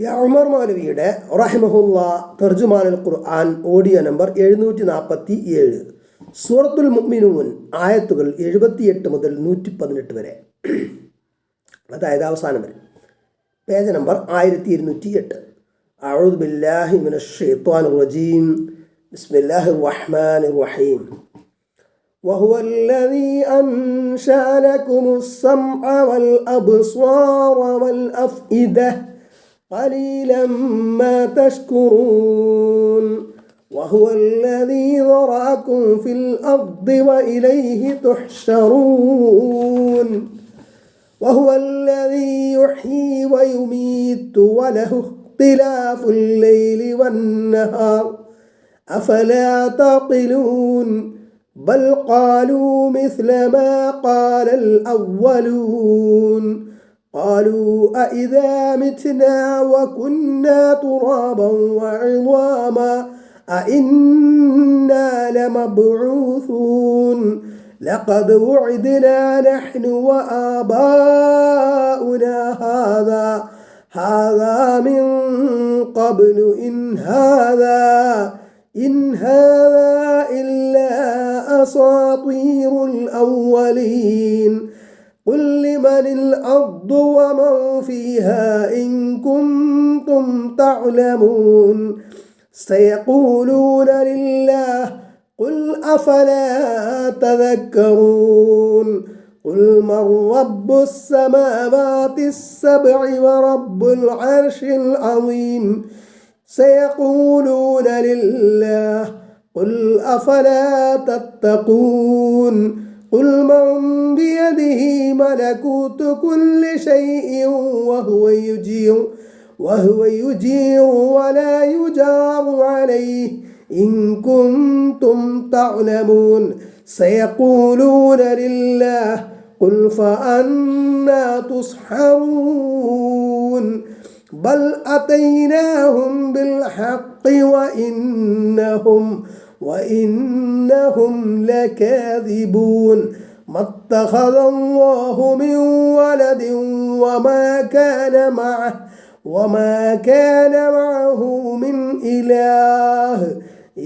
യാ ഉമർ മൗലവിയുടെ റഹിമഹുല്ല തർജുമാനുൽ ഖുർആൻ audio number 747. സൂറത്തുൽ മുഅ്മിനൂൻ ആയത്തുകൾ 78 മുതൽ 118 വരെ, അതായത് അവസാനം വരെ. Page number 1208. അഊദു ബില്ലാഹി മിനശ് ശൈത്വാനിർ റജീം. ബിസ്മില്ലാഹിർ റഹ്മാനിർ റഹീം. وهو الذي أنشأ لكم السمع والأبصار والأفئدة قليلا ما تشكرون. وهو الذي ذرأكم في الأرض وإليه تحشرون. وهو الذي يحيي ويميت وله اختلاف الليل والنهار أفلا تعقلون. بل قالوا مثل ما قال الأولون قالوا أإذا متنا وكنا ترابا وعظاما أإنا لمبعوثون. لقد وعدنا نحن وآباؤنا هذا من قبل إن هذا إلا أساطير الأولين. قل لمن الأرض ومن فيها إن كنتم تعلمون. سيقولون لله قل أفلا تذكرون. قل من رب السماوات السبع ورب العرش العظيم. سيقولون لله قل أفلا تتقون. قل من بيده ملكوت كل شيء وهو يجير ولا يجار عليه إن كنتم تعلمون. سيقولون لله قل فأنا تسحرون. بل أتيناهم بالحق وإنهم لكاذبون. ما اتخذ الله من ولد وما كان معه من إله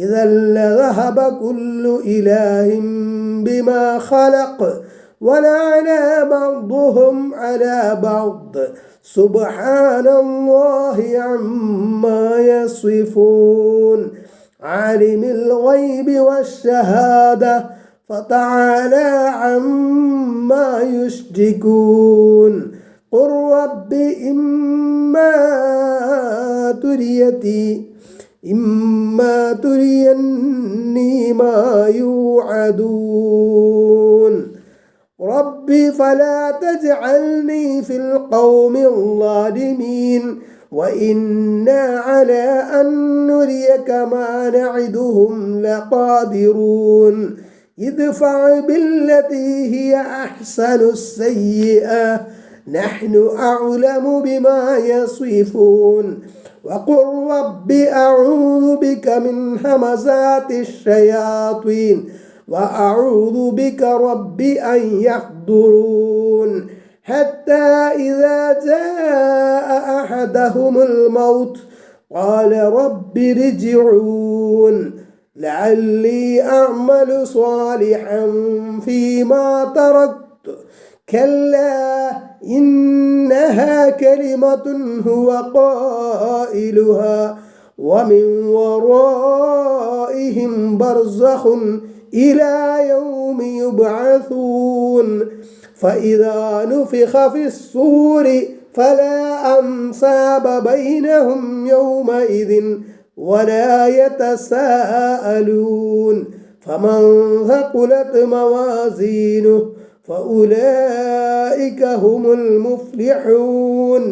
إذا لذهب كل إله بما خلق ولعلى بعضهم على بعض سبحان الله عما يصفون. عالم الغيب والشهادة فتعالى عما يشركون. قل رب إما تريني ما يوعدون. ربي فلا تجعلني في القوم الظالمين وإنا على أن نريك ما نعدهم لقادرون. ادفع بالتي هي أحسن السيئة نحن أعلم بما يصفون. وقل رب أعوذ بك من همزات الشياطين وأعوذ بك رب أن يحضرون. حتى إذا جاء أحدهم الموت قال رب ارجعون لعلي أعمل صالحا فيما تركت كلا إنها كلمة هو قائلها ومن ورائهم برزخ إلى يوم يبعثون. فإذا نفخ في الصور فلا أنساب بينهم يومئذ ولا يتساءلون. فمن ثقلت موازينه فأولئك هم المفلحون.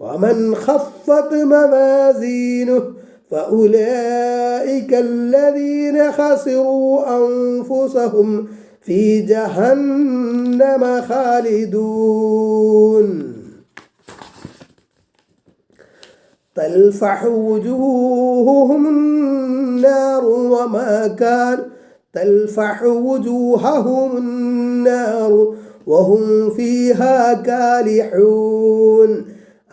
ومن خفت موازينه فأولئك الذين خسروا أنفسهم في جهنم خالدون. تلفح وجوههم النار وهم فيها كالحون.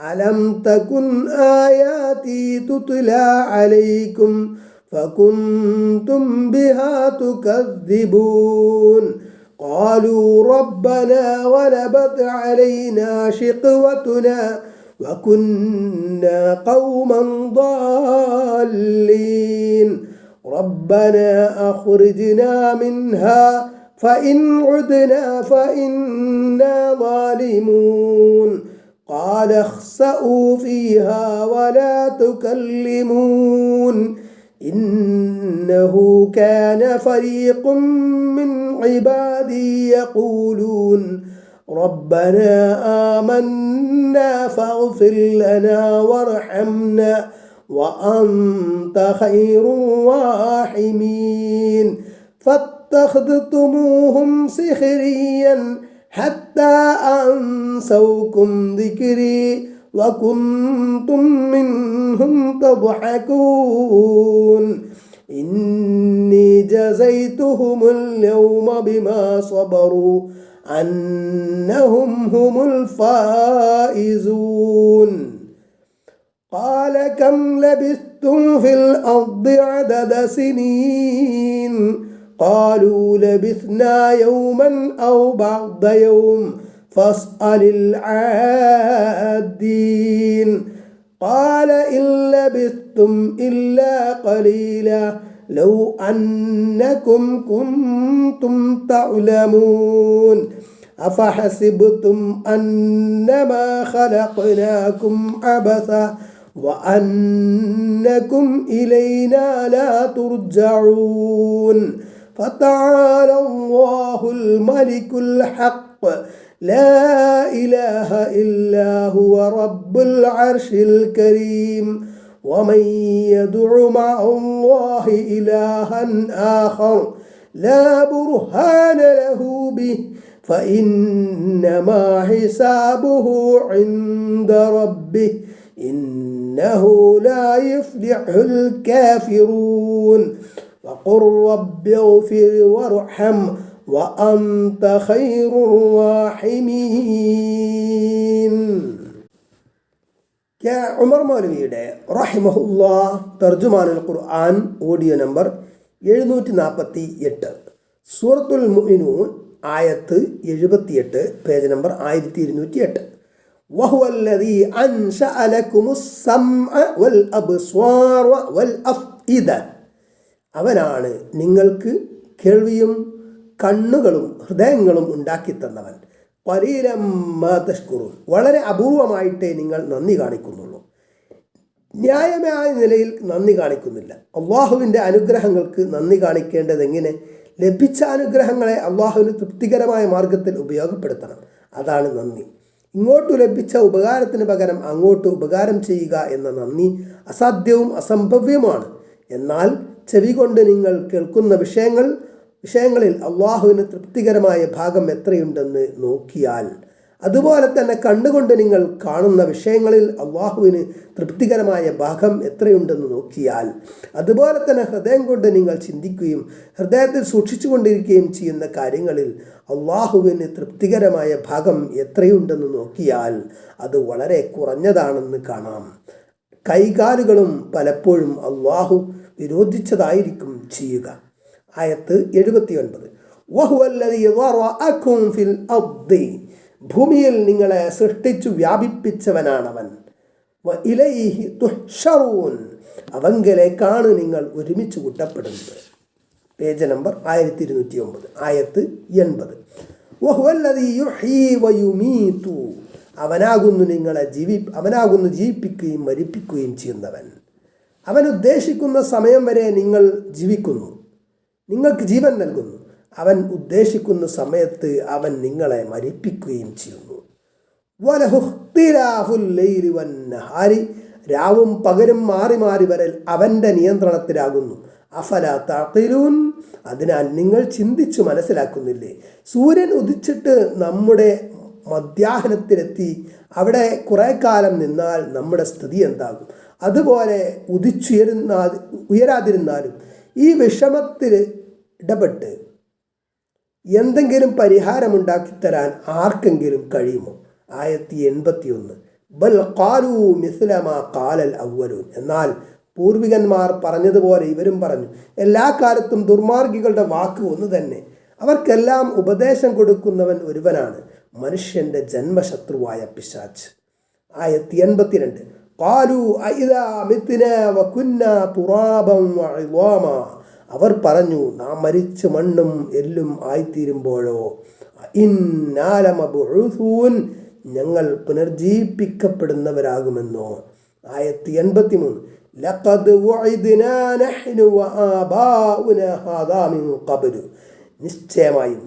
അലം തകുൻ ആയാതി തുത്ലാ അലൈക്കും ഫകുന്തും ബിഹാ തുകദ്ദിബൂൻ ഖാലൂ റബ്ബനാ വലബത് അലൈനാ ശിഖ്വതുനാ വകുന്നാ ഖൗമൻ ضالين ربنا أخرجنا منها فإن عدنا فإنا ظالمون قال اخسئوا فيها ولا تكلمون إنه كان فريق من عبادي يقولون ربنا آمنا فاغفر لنا وارحمنا وأنت خير الراحمين فاتخذتموهم سخريا حتى أنسوكم ذكري وكنتم منهم تضحكون إني جزيتهم اليوم بما صبروا أنهم هم الفائزون قال كم لبثتم في الأرض عدد سنين قالوا لبثنا يوما أو بعض يوم فاسأل العادين قال إن لبثتم إلا قليلا لو أنكم كنتم تعلمون أفحسبتم أنما خلقناكم عبثا وأنكم إلينا لا ترجعون فتعالى الله الملك الحق لا إله إلا هو رب العرش الكريم ومن يدع مع الله إلها آخر لا برهان له به فإنما حسابه عند ربه إنه لا يفلح الكافرون وقل رب اغفر وارحم وأنت خير الراحمين. ഉമർ മൗലവിയുടെ റഹിമഹുല്ലാ തർജുമാനുൽ ഖുർആൻ ഓഡിയോ നമ്പർ 748, സൂറത്തുൽ മുഅ്മിനൂൻ ആയത്ത് 78, പേജ് നമ്പർ 1208. വഹുവല്ലദീ അൻശഅ ലക്കുമുസ് സമഅ വൽ അബ്സ്വാറ വൽ അഫ്ഇദ, അവനാണ് നിങ്ങൾക്ക് കേൾവിയും കണ്ണുകളും ഹൃദയങ്ങളും ഉണ്ടാക്കി തന്നവൻ. ഖലീലൻ മാ തശ്കുറൂൻ, വളരെ അപൂർവമായിട്ടേ നിങ്ങൾ നന്ദി കാണിക്കുന്നുള്ളൂ. ന്യായമായ നിലയിൽ നന്ദി കാണിക്കുന്നില്ല. അള്ളാഹുവിൻ്റെ അനുഗ്രഹങ്ങൾക്ക് നന്ദി കാണിക്കേണ്ടത് എങ്ങനെ? ലഭിച്ച അനുഗ്രഹങ്ങളെ അള്ളാഹുവിന് തൃപ്തികരമായ മാർഗത്തിൽ ഉപയോഗപ്പെടുത്തണം. അതാണ് നന്ദി. ഇങ്ങോട്ട് ലഭിച്ച ഉപകാരത്തിന് പകരം അങ്ങോട്ട് ഉപകാരം ചെയ്യുക എന്ന നന്ദി അസാധ്യവും അസംഭവ്യവുമാണ്. എന്നാൽ ചെവി കൊണ്ട് നിങ്ങൾ കേൾക്കുന്ന വിഷയങ്ങളിൽ അള്ളാഹുവിന് തൃപ്തികരമായ ഭാഗം എത്രയുണ്ടെന്ന് നോക്കിയാൽ, അതുപോലെ തന്നെ കണ്ണുകൊണ്ട് നിങ്ങൾ കാണുന്ന വിഷയങ്ങളിൽ അള്ളാഹുവിന് തൃപ്തികരമായ ഭാഗം എത്രയുണ്ടെന്ന് നോക്കിയാൽ, അതുപോലെ തന്നെ ഹൃദയം കൊണ്ട് നിങ്ങൾ ചിന്തിക്കുകയും ഹൃദയത്തിൽ സൂക്ഷിച്ചു കൊണ്ടിരിക്കുകയും ചെയ്യുന്ന കാര്യങ്ങളിൽ അള്ളാഹുവിന് തൃപ്തികരമായ ഭാഗം എത്രയുണ്ടെന്ന് നോക്കിയാൽ അത് വളരെ കുറഞ്ഞതാണെന്ന് കാണാം. കൈകാലുകളും പലപ്പോഴും അള്ളാഹു വിരോധിച്ചതായിരിക്കും ചെയ്യുക. ആയത്ത് 79. വഹുവല്ലദീ ദറഅകും ഫിൽ അർദി, ഭൂമിയിൽ നിങ്ങളെ സൃഷ്ടിച്ചു വ്യാപിപ്പിച്ചവനാണവൻ. വ ഇലൈഹി തുഹ്ശറൂൻ, അവങ്കലേക്കാണ് നിങ്ങൾ ഒരുമിച്ച് കൂട്ടപ്പെടുന്നത്. പേജ് നമ്പർ 1209, ആയത്ത് 80. വഹുവല്ലദീ യുഹ്യീ വയുമീതു, അവനാകുന്നു ജീവിപ്പിക്കുകയും മരിപ്പിക്കുകയും ചെയ്യുന്നവൻ. അവൻ ഉദ്ദേശിക്കുന്ന സമയം വരെ നിങ്ങൾ ജീവിക്കുന്നു, നിങ്ങൾക്ക് ജീവൻ നൽകുന്നു. അവൻ ഉദ്ദേശിക്കുന്ന സമയത്ത് അവൻ നിങ്ങളെ മരിപ്പിക്കുകയും ചെയ്യുന്നു. വലഹുഖ്തിലാഫുൽ ലൈലി വന്നഹാരി, രാവും പകലും മാറി മാറി വരൽ അവൻ്റെ നിയന്ത്രണത്തിലാകുന്നു. അഫലാ തഅഖിലൂൻ, അതിനാൽ നിങ്ങൾ ചിന്തിച്ചു മനസ്സിലാക്കുന്നില്ലേ? സൂര്യൻ ഉദിച്ചിട്ട് നമ്മുടെ മധ്യാഹ്നത്തിലെത്തി അവിടെ കുറേ കാലം നിന്നാൽ നമ്മുടെ സ്ഥിതി എന്താകും? അതുപോലെ ഉയരാതിരുന്നാലും ഈ വിഷമത്തിൽ ഇടപെട്ട് എന്തെങ്കിലും പരിഹാരമുണ്ടാക്കിത്തരാൻ ആർക്കെങ്കിലും കഴിയുമോ? ആയത്തി 81. ബൽ ഖാലൂ മിസ്ല മാ ഖാലൽ അവ്വലൂൻ, എന്നാൽ പൂർവികന്മാർ പറഞ്ഞതുപോലെ ഇവരും പറഞ്ഞു. എല്ലാ കാലത്തും ദുർമാർഗികളുടെ വാക്ക് ഒന്ന് തന്നെ. അവർക്കെല്ലാം ഉപദേശം കൊടുക്കുന്നവൻ ഒരുവനാണ്, മനുഷ്യന്റെ ജന്മശത്രുവായ പിശാച്ച്. ആയത്ത് 82. ഖാലൂ അഇദാ മിത്നാ വകുന്നാ തുറാബൻ വഇളാമ, അവർ പറഞ്ഞു, നാം മരിച്ച് മണ്ണും എല്ലും ആയിത്തീരുമ്പോഴോ, ഇന്നാ ലമബ്ഊസൂൻ, ഞങ്ങൾ പുനർജീവിപ്പിക്കപ്പെടുന്നവരാകുമെന്നോ. ആയത്ത് 83. ലഖദ് വഅദ്നാ നഹ്നു വആബാഉനാ ഹാദാ മിൻ ഖബ്ലു, നിശ്ചയമായും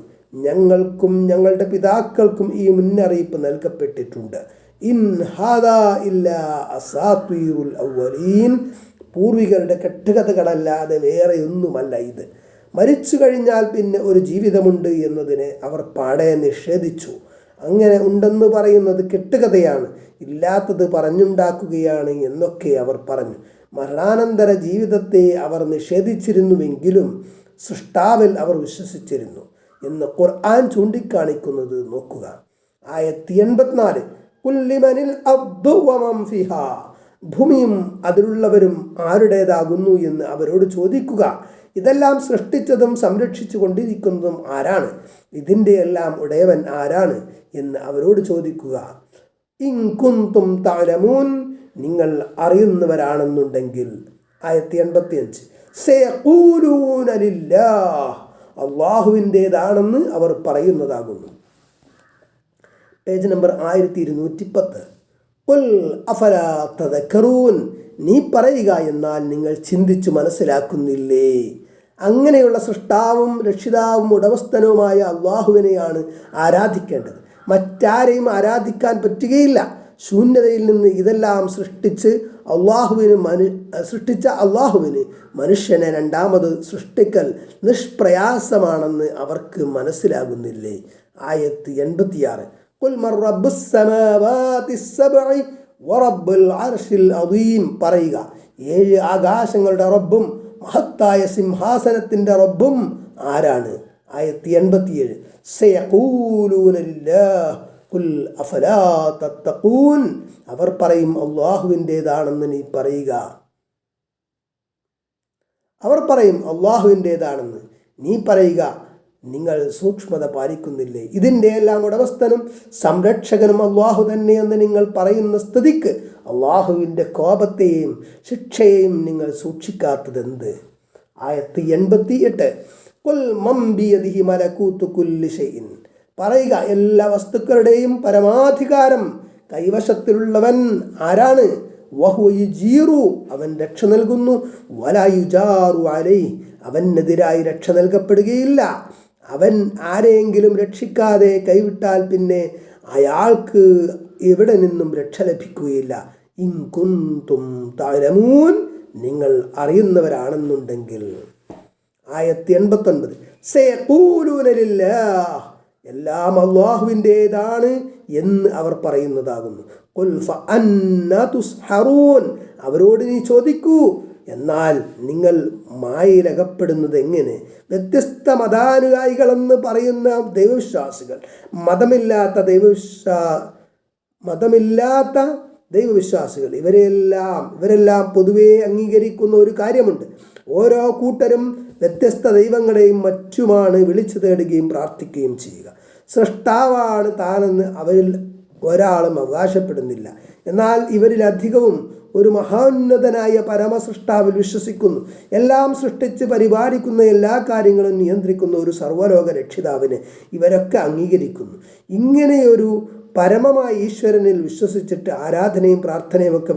ഞങ്ങൾക്കും ഞങ്ങളുടെ പിതാക്കൾക്കും ഈ മുന്നറിയിപ്പ് നൽകപ്പെട്ടിട്ടുണ്ട്. ഇൻ ഹാദാ ഇല്ലാ അസാതീറുൽ അവ്വലീൻ, പൂർവികരുടെ കെട്ടുകഥകളല്ലാതെ വേറെയൊന്നുമല്ല ഇത്. മരിച്ചു കഴിഞ്ഞാൽ പിന്നെ ഒരു ജീവിതമുണ്ട് എന്നതിനെ അവർ പാടെ നിഷേധിച്ചു. അങ്ങനെ ഉണ്ടെന്ന് പറയുന്നത് കെട്ടുകഥയാണ്, ഇല്ലാത്തത് പറഞ്ഞുണ്ടാക്കുകയാണ് എന്നൊക്കെ അവർ പറഞ്ഞു. മരണാനന്തര ജീവിതത്തെ അവർ നിഷേധിച്ചിരുന്നുവെങ്കിലും സൃഷ്ടാവിൽ അവർ വിശ്വസിച്ചിരുന്നു എന്ന് ഖുർആൻ ചൂണ്ടിക്കാണിക്കുന്നത് നോക്കുക. ആയത്ത് 84. കുല്ലിമനിൽ അർദു വമൻ ഫിഹാ, ഭൂമിയും അതിലുള്ളവരും ആരുടേതാകുന്നു എന്ന് അവരോട് ചോദിക്കുക. ഇതെല്ലാം സൃഷ്ടിച്ചതും സംരക്ഷിച്ചു കൊണ്ടിരിക്കുന്നതും ആരാണ്? ഇതിൻ്റെ എല്ലാം ഉടയവൻ ആരാണ് എന്ന് അവരോട് ചോദിക്കുക. ഇൻ കുന്തും തഅലമൂൻ, നിങ്ങൾ അറിയുന്നവരാണെന്നുണ്ടെങ്കിൽ. ആയത്ത് 85. സയഖൂലൂന ലില്ലാഹ്, അല്ലാഹുവിൻ്റേതാണെന്ന് അവർ പറയുന്നതാകുന്നു. Page number 1210. ഖുൽ അഫലാ തദക്കറൂൻ, നീ പറയുക, എന്നാൽ നിങ്ങൾ ചിന്തിച്ചു മനസ്സിലാക്കുന്നില്ലേ? അങ്ങനെയുള്ള സൃഷ്ടാവും രക്ഷിതാവും ഉടമസ്ഥനുമായ അള്ളാഹുവിനെയാണ് ആരാധിക്കേണ്ടത്, മറ്റാരെയും ആരാധിക്കാൻ പറ്റുകയില്ല. ശൂന്യതയിൽ നിന്ന് ഇതെല്ലാം സൃഷ്ടിച്ച അള്ളാഹുവിന് മനുഷ്യനെ രണ്ടാമത് സൃഷ്ടിക്കൽ നിഷ്പ്രയാസമാണെന്ന് അവർക്ക് മനസ്സിലാകുന്നില്ലേ? ആയത്ത് 86. ഖുൽ മർ റബ്ബുസ് സമാവാതി സബ്ഇ വറബ്ബുൽ അർശിൽ അദീം, പറയുക, 7 ആകാശങ്ങളുടെ റബ്ബും മഹത്തായ സിംഹാസനത്തിൻ്റെ റബ്ബും ആരാണ്? ആയത്ത് 87. സയഖൂലൂന ലില്ലാഹ് ഖുൽ അഫലാ തത്തഖൂൻ, അവർ പറയും അള്ളാഹുവിൻ്റേതാണെന്ന് നീ പറയുക. അവർ പറയും അള്ളാഹുവിൻ്റേതാണെന്ന് നീ പറയുക, നിങ്ങൾ സൂക്ഷ്മത പാലിക്കുന്നില്ലേ? ഇതിൻ്റെ എല്ലാം ഉടമസ്ഥനും സംരക്ഷകനും അള്ളാഹു തന്നെയെന്ന് നിങ്ങൾ പറയുന്ന സ്ഥിതിക്ക് അള്ളാഹുവിൻ്റെ കോപത്തെയും ശിക്ഷയെയും നിങ്ങൾ സൂക്ഷിക്കാത്തതെന്ത്? ആയത്ത് 88. ഖുൽ മൻ ബിയദിഹി മലകൂതു കുല്ലി ഷൈഇൻ, പറയുക, എല്ലാ വസ്തുക്കളുടെയും പരമാധികാരം കൈവശത്തിലുള്ളവൻ ആരാണ്? വഹുവ യുജീറു, അവൻ രക്ഷ നൽകുന്നു, വലാ യുജാറു അലൈഹി, അവനെതിരായി രക്ഷ നൽകപ്പെടുകയില്ല. അവൻ ആരെയെങ്കിലും രക്ഷിക്കാതെ കൈവിട്ടാൽ പിന്നെ അയാൾക്ക് എവിടെ നിന്നും രക്ഷ ലഭിക്കുകയില്ല. ഇൻ കുന്തും തഅലമൂൻ, നിങ്ങൾ അറിയുന്നവരാണെന്നുണ്ടെങ്കിൽ. ആയത്ത് 89. സയഖൂലൂന ലില്ലാഹ്, എല്ലാം അല്ലാഹുവിൻ്റേതാണ് എന്ന് അവർ പറയുന്നതാകുന്നു. ഖുൽ ഫഅന്നാ തുസ്ഹറൂൻ, അവരോട് നീ ചോദിക്കൂ, എന്നാൽ നിങ്ങൾ മായയിലകപ്പെടുന്നത് എങ്ങനെ? വ്യത്യസ്ത മതാനുയായികളെന്ന് പറയുന്ന ദൈവവിശ്വാസികൾ, മതമില്ലാത്ത ദൈവവിശ്വാസികൾ, ഇവരെല്ലാം പൊതുവെ അംഗീകരിക്കുന്ന ഒരു കാര്യമുണ്ട്. ഓരോ കൂട്ടരും വ്യത്യസ്ത ദൈവങ്ങളെയും മറ്റുമാണ് വിളിച്ചു തേടുകയും പ്രാർത്ഥിക്കുകയും ചെയ്യുക. സൃഷ്ടാവാണ് താനെന്ന് അവരിൽ ഒരാളും അവകാശപ്പെടുന്നില്ല. എന്നാൽ ഇവരിലധികവും ഒരു മഹോന്നതനായ പരമസൃഷ്ടാവിൽ വിശ്വസിക്കുന്നു. എല്ലാം സൃഷ്ടിച്ച് പരിപാലിക്കുന്ന എല്ലാ കാര്യങ്ങളും നിയന്ത്രിക്കുന്ന ഒരു സർവ്വലോക രക്ഷിതാവിനെ ഇവരൊക്കെ അംഗീകരിക്കുന്നു. ഇങ്ങനെയൊരു പരമമായ ഈശ്വരനിൽ വിശ്വസിച്ചിട്ട് ആരാധനയും പ്രാർത്ഥനയും ഒക്കെ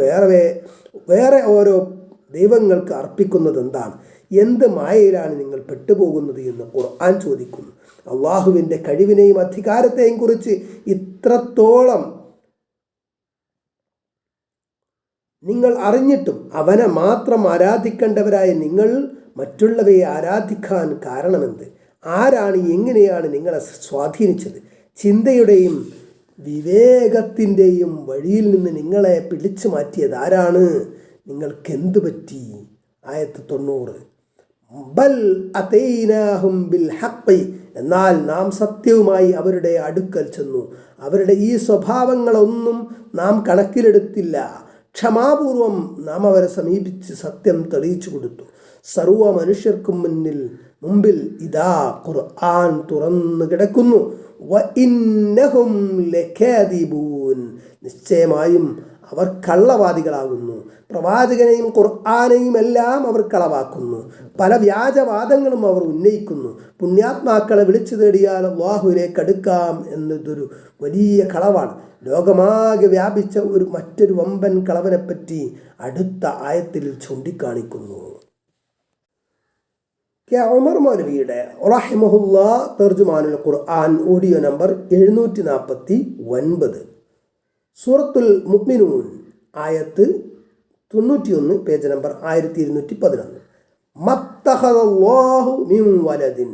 വേറെ ഓരോ ദൈവങ്ങൾക്ക് അർപ്പിക്കുന്നത് എന്താണ്? എന്ത് മായയിലാണ് നിങ്ങൾ പെട്ടുപോകുന്നത് എന്ന് ഖുർആൻ ചോദിക്കുന്നു. അള്ളാഹുവിൻ്റെ കഴിവിനെയും അധികാരത്തെയും കുറിച്ച് ഇത്രത്തോളം നിങ്ങൾ അറിഞ്ഞിട്ടും അവനെ മാത്രം ആരാധിക്കേണ്ടവരായ നിങ്ങൾ മറ്റുള്ളവയെ ആരാധിക്കാൻ കാരണമെന്ത്? ആരാണ് എങ്ങനെയാണ് നിങ്ങളെ സ്വാധീനിച്ചത്? ചിന്തയുടെയും വിവേകത്തിൻ്റെയും വഴിയിൽ നിന്ന് നിങ്ങളെ പിടിച്ചു മാറ്റിയത് ആരാണ്? നിങ്ങൾക്കെന്തു പറ്റി? ആയത്ത് 90. ബൽ അതൈനാഹും ബിൽ ഹഖ്, എന്നാൽ നാം സത്യവുമായി അവരുടെ അടുക്കൽ ചെന്നു. അവരുടെ ഈ സ്വഭാവങ്ങളൊന്നും നാം കണക്കിലെടുത്തില്ല. ക്ഷമാപൂർവം നാം അവരെ സമീപിച്ച് സത്യം തെളിയിച്ചു കൊടുത്തു. സർവ മനുഷ്യർക്കും മുമ്പിൽ ഇതാ ഖുർആൻ തുറന്നു കിടക്കുന്നു. വഇന്നഹും ലകാദിബൂൻ, നിശ്ചയമായും അവർ കള്ളവാദികളാകുന്നു. പ്രവാചകനെയും ഖുർആനെയും എല്ലാം അവർ കളവാക്കുന്നു. പല വ്യാജവാദങ്ങളും അവർ ഉന്നയിക്കുന്നു. പുണ്യാത്മാക്കളെ വിളിച്ചു തേടിയാൽ അല്ലാഹുവിലേക്ക് അടുക്കാം എന്നതൊരു വലിയ കളവാണ്. ലോകമാകെ വ്യാപിച്ച മറ്റൊരു വമ്പൻ കളവനെപ്പറ്റി അടുത്ത ആയത്തിൽ ചൂണ്ടിക്കാണിക്കുന്നു. ഉമർ മൗലവിയുടെ റഹിമഹുല്ലാ തർജുമാനുൽ ഖുർആൻ ഓഡിയോ നമ്പർ 749, സൂറത്തുൽ മുഅ്മിനൂൻ ആയത്ത് 91, പേജ് നമ്പർ 1211. മത്തഖദല്ലാഹു മിൻ വലദിൻ,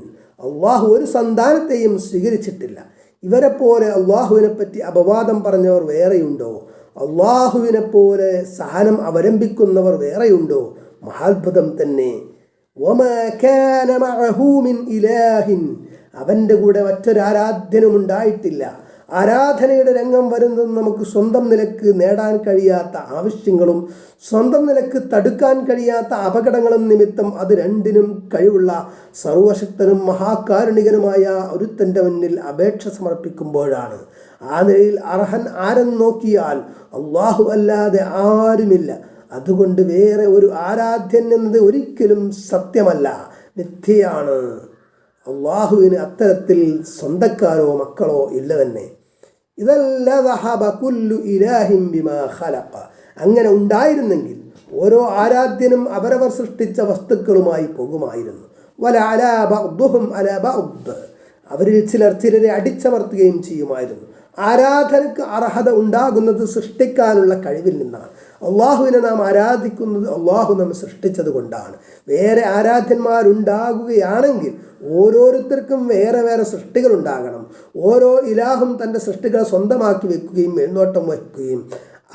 അള്ളാഹു ഒരു സന്താനത്തെയും സ്വീകരിച്ചിട്ടില്ല. ഇവരെ പോലെ അള്ളാഹുവിനെ പറ്റി അപവാദം പറഞ്ഞവർ വേറെയുണ്ടോ? അള്ളാഹുവിനെ പോലെ സഹനം അവലംബിക്കുന്നവർ വേറെയുണ്ടോ? മഹാത്ഭുതം തന്നെ. വമാ കാന മഅഹു മിൻ ഇലാഹിൻ, അവൻ്റെ കൂടെ മറ്റൊരാരാധ്യനും ഉണ്ടായിട്ടില്ല. ആരാധനയുടെ രംഗം വരുന്നത് നമുക്ക് സ്വന്തം നിലക്ക് നേടാൻ കഴിയാത്ത ആവശ്യങ്ങളും സ്വന്തം നിലക്ക് തടുക്കാൻ കഴിയാത്ത അപകടങ്ങളും നിമിത്തം അത് രണ്ടിനും കഴിവുള്ള സർവശക്തനും മഹാകാരുണികനുമായ ഒരുത്തൻ്റെ മുന്നിൽ അപേക്ഷ സമർപ്പിക്കുമ്പോഴാണ്. ആ നിലയിൽ അർഹൻ ആരെന്ന് നോക്കിയാൽ അള്ളാഹു അല്ലാതെ ആരുമില്ല. അതുകൊണ്ട് വേറെ ഒരു ആരാധ്യൻ എന്നത് ഒരിക്കലും സത്യമല്ല, മിഥ്യയാണ്. അള്ളാഹുവിന് അത്തരത്തിൽ സ്വന്തക്കാരോ മക്കളോ ഇല്ല തന്നെ. അങ്ങനെ ഉണ്ടായിരുന്നെങ്കിൽ ഓരോ ആരാധ്യനും അവരവർ സൃഷ്ടിച്ച വസ്തുക്കളുമായി പോകുമായിരുന്നു. അവരിൽ ചിലരെ അടിച്ചമർത്തുകയും ചെയ്യുമായിരുന്നു. ആരാധനക്ക് അർഹത ഉണ്ടാകുന്നത് സൃഷ്ടിക്കാനുള്ള കഴിവിൽ നിന്നാണ്. അള്ളാഹുവിനെ നാം ആരാധിക്കുന്നത് അള്ളാഹു നമ്മെ സൃഷ്ടിച്ചത് കൊണ്ടാണ്. വേറെ ആരാധ്യന്മാരുണ്ടാകുകയാണെങ്കിൽ ഓരോരുത്തർക്കും വേറെ വേറെ സൃഷ്ടികൾ ഉണ്ടാകണം. ഓരോ ഇലാഹും തൻ്റെ സൃഷ്ടികളെ സ്വന്തമാക്കി വെക്കുകയും മേൽനോട്ടം വയ്ക്കുകയും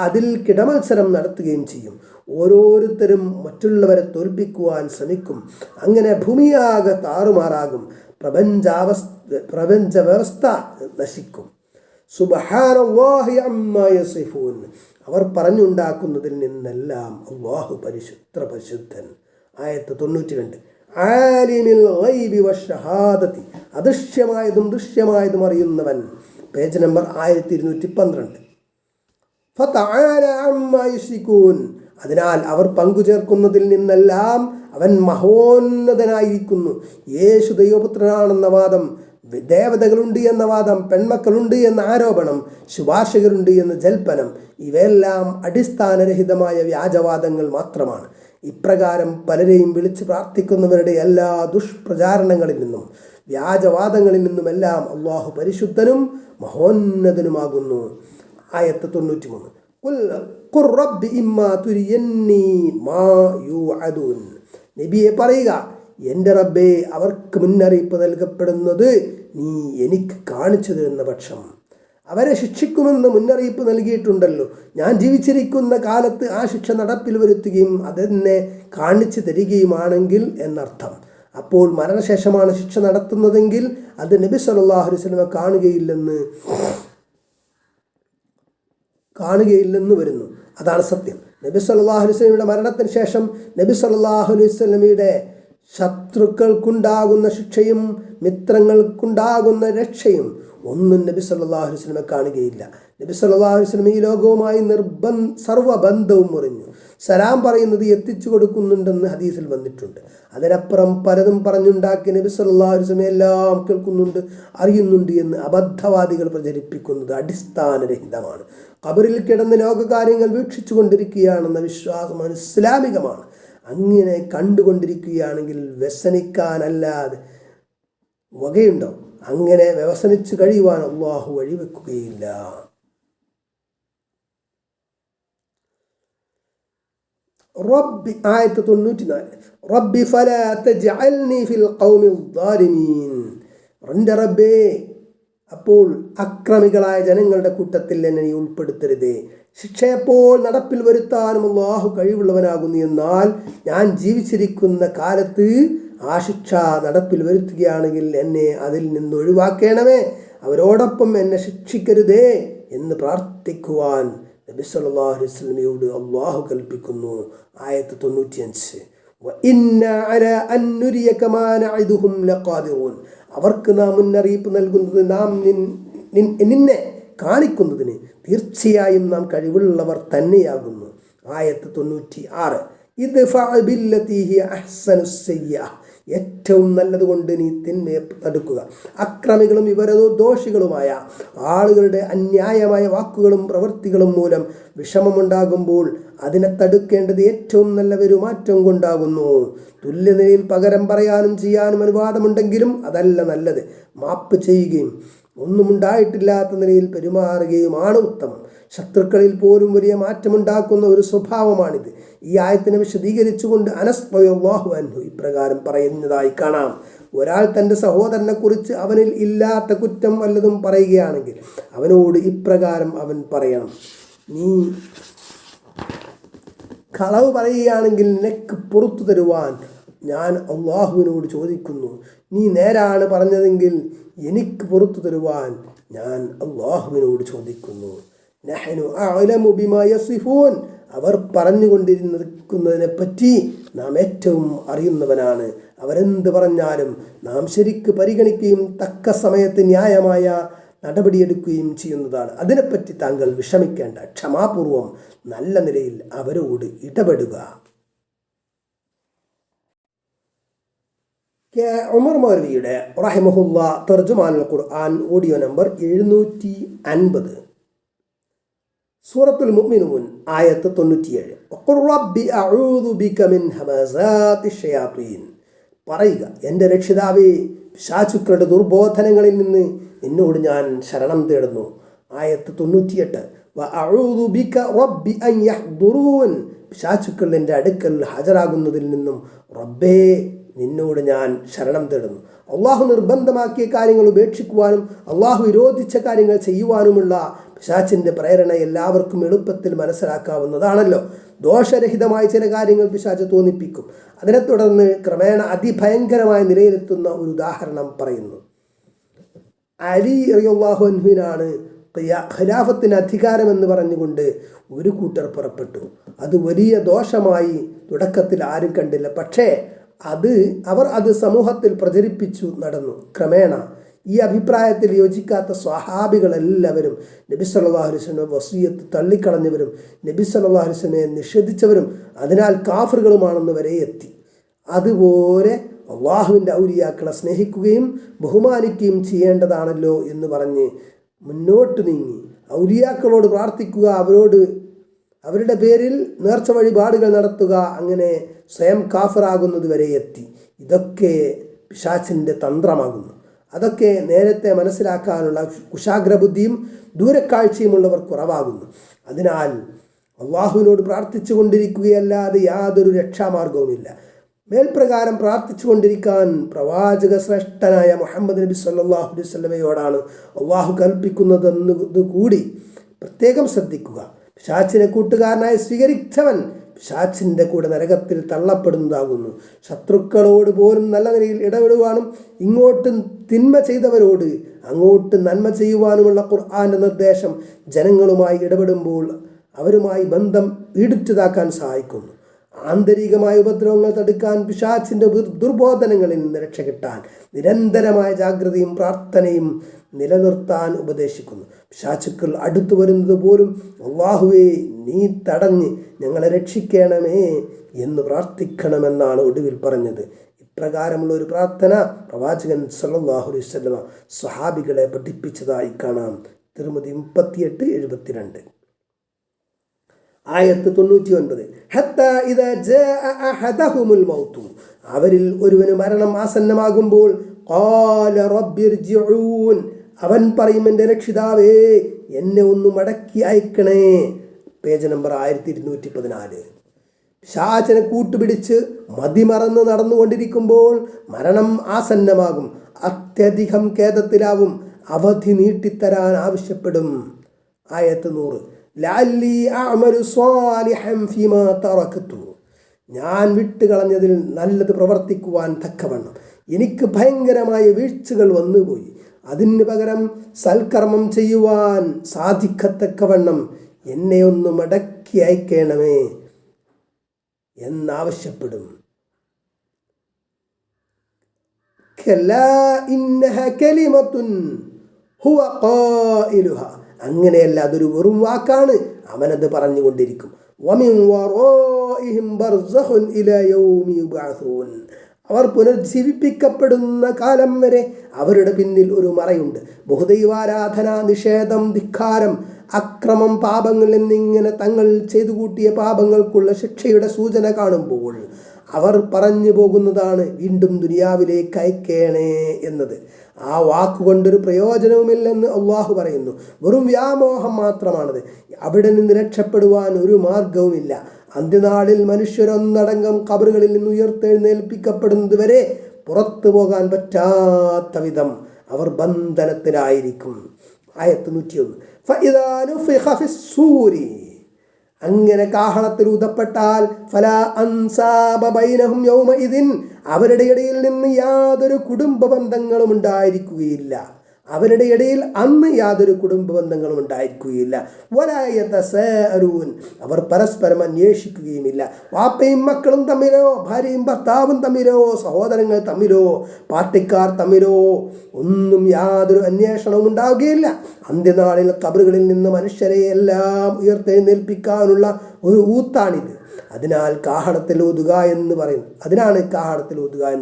അതിൽ കിടമത്സരം നടത്തുകയും ചെയ്യും. ഓരോരുത്തരും മറ്റുള്ളവരെ തോൽപ്പിക്കുവാൻ ശ്രമിക്കും. അങ്ങനെ ഭൂമിയാകെ താറുമാറാകും. പ്രപഞ്ച വ്യവസ്ഥ നശിക്കും. സുബ്ഹാനല്ലാഹി അമ്മാ യസിഫൂൻ, അവർ പറഞ്ഞുണ്ടാക്കുന്നതിൽ നിന്നെല്ലാം അല്ലാഹു പരിശുദ്ധൻ. ആയത്ത് 92. ആലിമിൽ ഗൈബി വശഹാദതി, അദൃശ്യമായതും ദൃശ്യമായതും അറിയുന്നവൻ. Page number 1212. ഫതആല അമ്മാ യുശ്രികൂൻ, അതിനാൽ അവർ പങ്കുചേർക്കുന്നതിൽ നിന്നെല്ലാം അവൻ മഹോന്നതനായിരിക്കുന്നു. യേശു ദൈവപുത്രനാണെന്ന വാദം, ദേവതകളുണ്ട് എന്ന വാദം, പെൺമക്കളുണ്ട് എന്ന ആരോപണം, ശുപാർശകരുണ്ട് എന്ന ജൽപ്പനം, ഇവയെല്ലാം അടിസ്ഥാനരഹിതമായ വ്യാജവാദങ്ങൾ മാത്രമാണ്. ഇപ്രകാരം പലരെയും വിളിച്ച് പ്രാർത്ഥിക്കുന്നവരുടെ എല്ലാ ദുഷ്പ്രചാരണങ്ങളിൽ നിന്നും വ്യാജവാദങ്ങളിൽ നിന്നുമെല്ലാം അള്ളാഹു പരിശുദ്ധനും മഹോന്നതനുമാകുന്നു. ആയത്ത് 93. ഖുർ റബ്ബി ഇമ്മാ തുരിയന്നി മാ യുഅദൂൻ, നബിയെ പറയുക, എൻ്റെ റബ്ബേ, അവർക്ക് മുന്നറിയിപ്പ് നൽകപ്പെടുന്നത് നീ എനിക്ക് കാണിച്ചു തരുന്ന പക്ഷം. അവരെ ശിക്ഷിക്കുമെന്ന് മുന്നറിയിപ്പ് നൽകിയിട്ടുണ്ടല്ലോ. ഞാൻ ജീവിച്ചിരിക്കുന്ന കാലത്ത് ആ ശിക്ഷ നടപ്പിൽ വരുത്തുകയും അതെന്നെ കാണിച്ചു തരികയുമാണെങ്കിൽ എന്നർത്ഥം. അപ്പോൾ മരണശേഷമാണ് ശിക്ഷ നടത്തുന്നതെങ്കിൽ അത് നബി സല്ലല്ലാഹു അലൈഹി വസല്ലമ കാണുകയില്ലെന്ന് വരുന്നു. അതാണ് സത്യം. നബി സല്ലല്ലാഹു അലൈഹി വസല്ലമയുടെ മരണത്തിന് ശേഷം നബി സല്ലല്ലാഹു അലൈഹി വസല്ലമയുടെ ശത്രുക്കൾക്കുണ്ടാകുന്ന ശിക്ഷയും മിത്രങ്ങൾക്കുണ്ടാകുന്ന രക്ഷയും ഒന്നും നബി സല്ലല്ലാഹു അലൈഹി വസല്ലമ കാണുകയില്ല. നബി സല്ലല്ലാഹു അലൈഹി വസല്ലമ ഈ ലോകവുമായി സർവ്വബന്ധവും മുറിഞ്ഞു. സലാം പറയുന്നത് എത്തിച്ചു കൊടുക്കുന്നുണ്ടെന്ന് ഹദീസിൽ വന്നിട്ടുണ്ട്. അതിനപ്പുറം പലതും പറഞ്ഞുണ്ടാക്കി നബി സല്ലല്ലാഹു അലൈഹി വസല്ലമ എല്ലാം കേൾക്കുന്നുണ്ട്, അറിയുന്നുണ്ട് എന്ന് അബദ്ധവാദികൾ പ്രചരിപ്പിക്കുന്നത് അടിസ്ഥാനരഹിതമാണ്. ഖബറിൽ കിടന്ന് ലോകകാര്യങ്ങൾ വീക്ഷിച്ചു കൊണ്ടിരിക്കുകയാണെന്ന വിശ്വാസം ഇസ്ലാമികമാണ്. അങ്ങനെ കണ്ടുകൊണ്ടിരിക്കുകയാണെങ്കിൽ വ്യസനിക്കാനല്ലാതെ വകയുണ്ടോ? അങ്ങനെ വ്യവസനിച്ച് കഴിയുവാൻ അള്ളാഹു വഴിവെക്കുകയില്ല. റബ്ബി, ആയത്ത് 94. റബ്ബി ഫലാ തജ്അൽനി ഫിൽ ഖൗമിൽ ളാലിമീൻ, എൻ്റെ റബ്ബേ, അപ്പോൾ അക്രമികളായ ജനങ്ങളുടെ കൂട്ടത്തിൽ എന്നെ നീ ഉൾപ്പെടുത്തരുതേ. ശിക്ഷയെപ്പോൾ നടപ്പിൽ വരുത്താനും അല്ലാഹു കഴിവുള്ളവനാകുന്നു. എന്നാൽ ഞാൻ ജീവിച്ചിരിക്കുന്ന കാലത്ത് ആ ശിക്ഷ നടപ്പിൽ വരുത്തുകയാണെങ്കിൽ എന്നെ അതിൽ നിന്ന് ഒഴിവാക്കണമേ, അവരോടൊപ്പം എന്നെ ശിക്ഷിക്കരുതേ എന്ന് പ്രാർത്ഥിക്കുവാൻ നബി സല്ലല്ലാഹു അലൈഹി വസല്ലമയോട് അള്ളാഹു കൽപ്പിക്കുന്നു. ആയത്ത് 95. അവർക്ക് നാം മുന്നറിയിപ്പ് നൽകുന്നത്, നാം നിന്നെ കാണിക്കുന്നതിന് തീർച്ചയായും നാം കഴിവുള്ളവർ തന്നെയാകുന്നു. ആയത്ത് 96. ഏറ്റവും നല്ലതുകൊണ്ട് നീ തിന്മയെ തടുക്കുക. അക്രമികളും വിവരദോഷികളുമായ ആളുകളുടെ അന്യായമായ വാക്കുകളും പ്രവൃത്തികളും മൂലം വിഷമമുണ്ടാകുമ്പോൾ അതിനെ തടുക്കേണ്ടത് ഏറ്റവും നല്ല പെരുമാറ്റം കൊണ്ടാകുന്നു. തുല്യനിലയിൽ പകരം പറയാനും ചെയ്യാനും അനുവാദമുണ്ടെങ്കിലും അതല്ല നല്ലത്. മാപ്പ് ചെയ്യുകയും ഒന്നുമുണ്ടായിട്ടില്ലാത്ത നിലയിൽ പെരുമാറുകയുമാണ് ഉത്തമം. ശത്രുക്കളിൽ പോലും വലിയ മാറ്റമുണ്ടാക്കുന്ന ഒരു സ്വഭാവമാണിത്. ഈ ആയത്തിനെ വിശദീകരിച്ചുകൊണ്ട് അനസ് റളിയല്ലാഹു അൻഹു ഇപ്രകാരം പറയുന്നതായി കാണാം. ഒരാൾ തൻ്റെ സഹോദരനെ കുറിച്ച് അവനിൽ ഇല്ലാത്ത കുറ്റം വല്ലതും പറയുകയാണെങ്കിൽ അവനോട് ഇപ്രകാരം അവൻ പറയണം: നീ കളവ് പറയുകയാണെങ്കിൽ നിനക്ക് പുറത്തു തരുവാൻ ഞാൻ അള്ളാഹുവിനോട് ചോദിക്കുന്നു. നീ നേരാണ് പറഞ്ഞതെങ്കിൽ എനിക്ക് പുറത്തു തരുവാൻ ഞാൻ അള്ളാഹുവിനോട് ചോദിക്കുന്നു. നഹ്നു അഅലമു ബിമാ യസിഫൂൻ. അവർ പറഞ്ഞുകൊണ്ടിരിക്കുന്നതിനെ പറ്റി നാം ഏറ്റവും അറിയുന്നവനാണ്. അവരെന്ത് പറഞ്ഞാലും നാം ശരിക്ക് പരിഗണിക്കുകയും തക്ക സമയത്ത് ന്യായമായ നടപടിയെടുക്കുകയും ചെയ്യുന്നതാണ്. അതിനെപ്പറ്റി താങ്കൾ വിഷമിക്കേണ്ട. ക്ഷമാപൂർവം നല്ല നിലയിൽ അവരോട് ഇടപെടുക. ഉമർ മൗലവിയുടെ റഹിമഹുല്ലാ തർജുമാനുൽ ഖുർആൻ ഓഡിയോ നമ്പർ 750, സൂറത്തുൽ മുഅ്മിനൂൻ ആയത്ത് 97. റബ്ബി അഊദു ബിക മിൻ ഹമസാത്തി ശയാത്തീൻ. പറയുക, എൻ്റെ രക്ഷിതാവേ, പിശാചുക്കളുടെ ദുർബോധനങ്ങളിൽ നിന്ന് നിന്നോട് ഞാൻ ശരണം തേടുന്നു. ആയത്ത് 98. വഅഊദു ബിക റബ്ബി അൻ യഹ്ദുറൂൻ. പിശാചുക്കൾ എൻ്റെ അടുക്കൽ ഹാജരാകുന്നതിൽ നിന്നും റബ്ബേ നിന്നോട് ഞാൻ ശരണം തേടുന്നു. അള്ളാഹു നിർബന്ധമാക്കിയ കാര്യങ്ങൾ ഉപേക്ഷിക്കുവാനും അള്ളാഹു വിരോധിച്ച കാര്യങ്ങൾ ചെയ്യുവാനുമുള്ള പിശാചിൻ്റെ പ്രേരണ എല്ലാവർക്കും എളുപ്പത്തിൽ മനസ്സിലാക്കാവുന്നതാണല്ലോ. ദോഷരഹിതമായ ചില കാര്യങ്ങൾ പിശാച് തോന്നിപ്പിക്കും. അതിനെ തുടർന്ന് ക്രമേണ അതിഭയങ്കരമായ നിലയിലെത്തുന്ന ഒരു ഉദാഹരണം പറയുന്നു. അലി റളിയല്ലാഹു അൻഹുവിനാണ് ഖിലാഫത്തിന് അധികാരമെന്ന് പറഞ്ഞുകൊണ്ട് ഒരു കൂട്ടർ പുറപ്പെട്ടു. അത് വലിയ ദോഷമായി തുടക്കത്തിൽ ആരും കണ്ടില്ല. പക്ഷേ അവർ അത് സമൂഹത്തിൽ പ്രചരിപ്പിച്ചു നടന്നു. ക്രമേണ ഈ അഭിപ്രായത്തിൽ യോജിക്കാത്ത സ്വഹാബികളെല്ലാവരും നബി സല്ലല്ലാഹു അലൈഹി വസല്ലം വസിയത്ത് തള്ളിക്കളഞ്ഞവരും നബി സല്ലല്ലാഹു അലൈഹി വസല്ലമയെ നിഷേധിച്ചവരും അതിനാൽ കാഫിറുകളുമാണെന്ന് വരെ എത്തി. അതുപോലെ അള്ളാഹുവിൻ്റെ ഔലിയാക്കളെ സ്നേഹിക്കുകയും ബഹുമാനിക്കുകയും ചെയ്യേണ്ടതാണല്ലോ എന്ന് പറഞ്ഞ് മുന്നോട്ട് നീങ്ങി ഔലിയാക്കളോട് പ്രാർത്ഥിക്കുക, അവരുടെ പേരിൽ നേർച്ച വഴിപാടുകൾ നടത്തുക, അങ്ങനെ സ്വയം കാഫിറാകുന്നത് വരെ എത്തി. ഇതൊക്കെ പിശാചിൻ്റെ തന്ത്രമാകുന്നു. അതൊക്കെ നേരത്തെ മനസ്സിലാക്കാനുള്ള കുശാഗ്രബുദ്ധിയും ദൂരക്കാഴ്ചയുമുള്ളവർ കുറവാകുന്നു. അതിനാൽ അള്ളാഹുവിനോട് പ്രാർത്ഥിച്ചു കൊണ്ടിരിക്കുകയല്ലാതെ യാതൊരു രക്ഷാമാർഗവുമില്ല. മേൽപ്രകാരം പ്രാർത്ഥിച്ചു കൊണ്ടിരിക്കാൻ പ്രവാചക ശ്രേഷ്ഠനായ മുഹമ്മദ് നബി സല്ലല്ലാഹു അലൈഹി വസല്ലമയോടാണ് അള്ളാഹു കൽപ്പിക്കുന്നതെന്നത് കൂടി പ്രത്യേകം ശ്രദ്ധിക്കുക. പിശാചിനെ കൂട്ടുകാരനായി സ്വീകരിച്ചവൻ പിശാചിൻ്റെ കൂടെ നരകത്തിൽ തള്ളപ്പെടുന്നതാകുന്നു. ശത്രുക്കളോട് പോലും നല്ല നിലയിൽ ഇടപെടുവാനും ഇങ്ങോട്ട് തിന്മ ചെയ്തവരോട് അങ്ങോട്ട് നന്മ ചെയ്യുവാനുമുള്ള ഖുർആന്റെ നിർദ്ദേശം ജനങ്ങളുമായി ഇടപെടുമ്പോൾ അവരുമായി ബന്ധം ഈടുറ്റതാക്കാൻ സഹായിക്കുന്നു. ആന്തരികമായ ഉപദ്രവങ്ങൾ തടുക്കാൻ, പിശാചിൻ്റെ ദുർബോധനങ്ങളിൽ നിന്ന് രക്ഷ കിട്ടാൻ നിരന്തരമായ ജാഗ്രതയും പ്രാർത്ഥനയും നിലനിർത്താൻ ഉപദേശിക്കുന്നു. പിശാചുക്കൾ അടുത്തു വരുന്നത് പോലും അള്ളാഹുവേ നീ തടഞ്ഞ് ഞങ്ങളെ രക്ഷിക്കണമേ എന്ന് പ്രാർത്ഥിക്കണമെന്നാണ് ഒടുവിൽ പറഞ്ഞത്. ഇപ്രകാരമുള്ള ഒരു പ്രാർത്ഥന പ്രവാചകൻ സല്ലല്ലാഹു അലൈഹി വസല്ലമ സ്വഹാബികളെ പഠിപ്പിച്ചതായി കാണാം. തിരുമതി 38-72. ആയത്ത് 99. ഹത്താ ഇദാ ജാഅ അഹദഹുമുൽ മൗതു. അവരിൽ ഒരുവന് മരണം ആസന്നമാകുമ്പോൾ ഖാല റബ്ബിർജിഊൻ. അവൻ പറയും, എൻ്റെ രക്ഷിതാവേ എന്നെ ഒന്ന് മടക്കി അയക്കണേ. Page number 1214. പിശാചിനെ കൂട്ടുപിടിച്ച് മതിമറന്ന് നടന്നുകൊണ്ടിരിക്കുമ്പോൾ മരണം ആസന്നമാകും. അത്യധികം ഖേദത്തിലാവും. അവധി നീട്ടിത്തരാൻ ആവശ്യപ്പെടും. ആയത്ത് 100. ലഅല്ലി അഅമലു സ്വാലിഹൻ ഫീമാ തറക്തു. ഞാൻ വിട്ടുകളഞ്ഞതിൽ നല്ലത് പ്രവർത്തിക്കുവാൻ തക്കവണ്ണം എനിക്ക് ഭയങ്കരമായ വീഴ്ചകൾ വന്നുപോയി. അതിന് പകരം സൽക്കർമ്മം ചെയ്യുവാൻ സാധിക്കത്തക്കവണ്ണം എന്നെ ഒന്ന് മടക്കി അയക്കണമേ എന്നാവശ്യപ്പെടും. അങ്ങനെയല്ല, അതൊരു വെറും വാക്കാണ്, അവനത് പറഞ്ഞുകൊണ്ടിരിക്കും. അവർ പുനർജീവിപ്പിക്കപ്പെടുന്ന കാലം വരെ അവരുടെ പിന്നിൽ ഒരു മറയുണ്ട്. ബഹുദൈവാരാധന, നിഷേധം, ധിക്കാരം, അക്രമം, പാപങ്ങൾ എന്നിങ്ങനെ തങ്ങൾ ചെയ്തു കൂട്ടിയ പാപങ്ങൾക്കുള്ള ശിക്ഷയുടെ സൂചന കാണുമ്പോൾ അവർ പറഞ്ഞു പോകുന്നതാണ് വീണ്ടും ദുനിയാവിലേക്ക് അയക്കേണേ എന്നത്. ആ വാക്കുകൊണ്ടൊരു പ്രയോജനവുമില്ലെന്ന് അള്ളാഹു പറയുന്നു. വെറും വ്യാമോഹം മാത്രമാണത്. അവിടെ നിന്ന് രക്ഷപ്പെടുവാൻ ഒരു മാർഗവുമില്ല. അന്ത്യനാളിൽ മനുഷ്യരൊന്നടങ്കം ഖബറുകളിൽ നിന്ന് ഉയർത്തെഴുന്നേൽപ്പിക്കപ്പെടുന്നത് വരെ പുറത്തു പോകാൻ പറ്റാത്ത വിധം അവർ ബന്ധനത്തിലായിരിക്കും. ആയത്ത് 101. അങ്ങനെ കാഹളത്തിൽ ഊതപ്പെട്ടാൽ ഫലാ അൻസാബ ബൈനഹും യൗമഇദിൻ, അവരുടെ ഇടയിൽ നിന്ന് യാതൊരു കുടുംബ ബന്ധങ്ങളും ഉണ്ടായിരിക്കുകയില്ല. അവരുടെ ഇടയിൽ അന്ന് യാതൊരു കുടുംബ ബന്ധങ്ങളും ഉണ്ടായിരിക്കുകയില്ല. വലാ യതസാഅലൂൻ, അവർ പരസ്പരം അന്വേഷിക്കുകയുമില്ല. വാപ്പയും മക്കളും തമ്മിലോ, ഭാര്യയും ഭർത്താവും തമ്മിലോ, സഹോദരങ്ങൾ തമ്മിലോ, പാർട്ടിക്കാർ തമ്മിലോ ഒന്നും യാതൊരു അന്വേഷണവും ഉണ്ടാവുകയില്ല. അന്ത്യനാളിൽ ഖബറുകളിൽ നിന്ന് മനുഷ്യരെ എല്ലാം ഉയർത്തെഴുന്നേൽപ്പിക്കാനുള്ള ഒരു ഊത്താണിത്. അതിനാണ് കാഹളത്തിൽ ഊതുക എന്ന്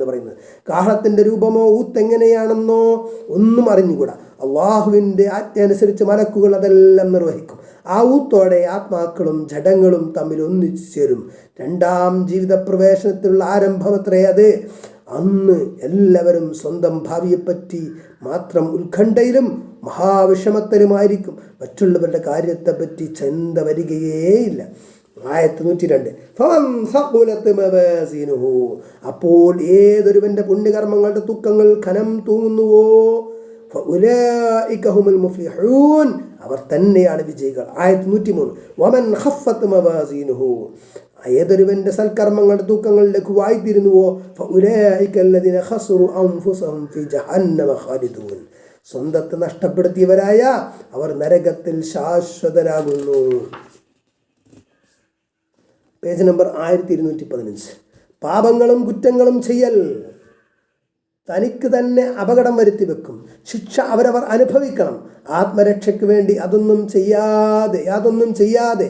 പറയുന്നത്. കാഹളത്തിൻ്റെ രൂപമോ ഊത്തെങ്ങനെയാണെന്നോ ഒന്നും അറിഞ്ഞുകൂടാ. അള്ളാഹുവിൻ്റെ ആജ്ഞ അനുസരിച്ച് മലക്കുകൾ അതെല്ലാം നിർവഹിക്കും. ആ ഊത്തോടെ ആത്മാക്കളും ജഡങ്ങളും തമ്മിൽ ഒന്നിച്ചു ചേരും. രണ്ടാം ജീവിത പ്രവേശനത്തിലുള്ള ആരംഭമത്രേ അത്. അന്ന് എല്ലാവരും സ്വന്തം ഭാവിയെപ്പറ്റി മാത്രം ഉത്കണ്ഠയിലും മഹാവിഷമത്തിലുമായിരിക്കും. മറ്റുള്ളവരുടെ കാര്യത്തെപ്പറ്റി ചിന്ത വരികയേയില്ല. ആയത്ത് 102. അപ്പോൾ ഏതൊരുവന്റെ പുണ്യകർമ്മങ്ങളുടെ തൂക്കങ്ങൾ ഖനം തൂങ്ങുന്നുവോ അവർ തന്നെയാണ് വിജയികൾ. ആയത്ത് 103. ഏതൊരുവന്റെ സൽക്കർമ്മങ്ങളുടെ തൂക്കങ്ങൾ ലഘുവായിത്തീരുന്നുവോ സ്വന്തത്തെ നഷ്ടപ്പെടുത്തിയവരായ അവർ നരകത്തിൽ ശാശ്വതരാകുന്നു. Page number 1215. പാപങ്ങളും കുറ്റങ്ങളും ചെയ്യൽ തനിക്ക് തന്നെ അപകടം വരുത്തി വെക്കും. ശിക്ഷ അവരവർ അനുഭവിക്കണം. ആത്മരക്ഷയ്ക്ക് വേണ്ടി യാതൊന്നും ചെയ്യാതെ